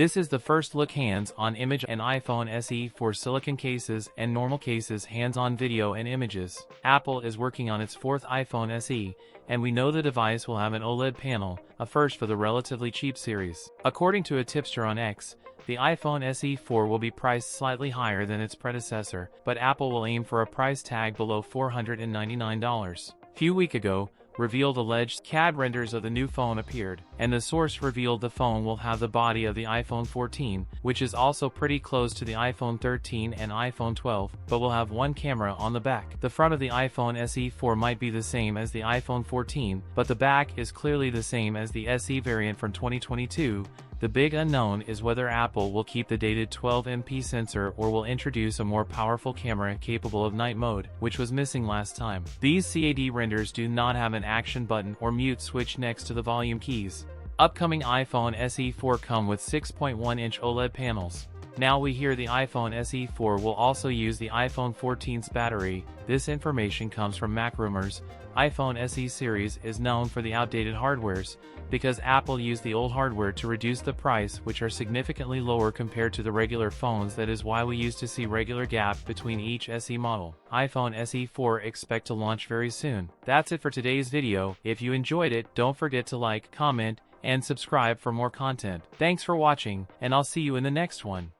This is the first look hands-on image and iPhone SE for silicon cases and normal cases hands-on video and images. Apple is working on its fourth iPhone SE, and we know the device will have an OLED panel, a first for the relatively cheap series. According to a tipster on X, the iPhone SE 4 will be priced slightly higher than its predecessor, but Apple will aim for a price tag below $499. Few weeks ago, revealed alleged CAD renders of the new phone appeared, and the source revealed the phone will have the body of the iPhone 14, which is also pretty close to the iPhone 13 and iPhone 12, but will have one camera on the back. The front of the iPhone SE 4 might be the same as the iPhone 14, but the back is clearly the same as the SE variant from 2022. The big unknown is whether Apple will keep the dated 12MP sensor or will introduce a more powerful camera capable of night mode, which was missing last time. These CAD renders do not have an action button or mute switch next to the volume keys. Upcoming iPhone SE 4 come with 6.1-inch OLED panels. Now we hear the iPhone SE 4 will also use the iPhone 14's battery. This information comes from MacRumors. iPhone SE series is known for the outdated hardwares, because Apple used the old hardware to reduce the price, which are significantly lower compared to the regular phones. That is why we used to see regular gap between each SE model. iPhone SE 4 expect to launch very soon. That's it for today's video. If you enjoyed it, don't forget to like, comment, and subscribe for more content. Thanks for watching, and I'll see you in the next one.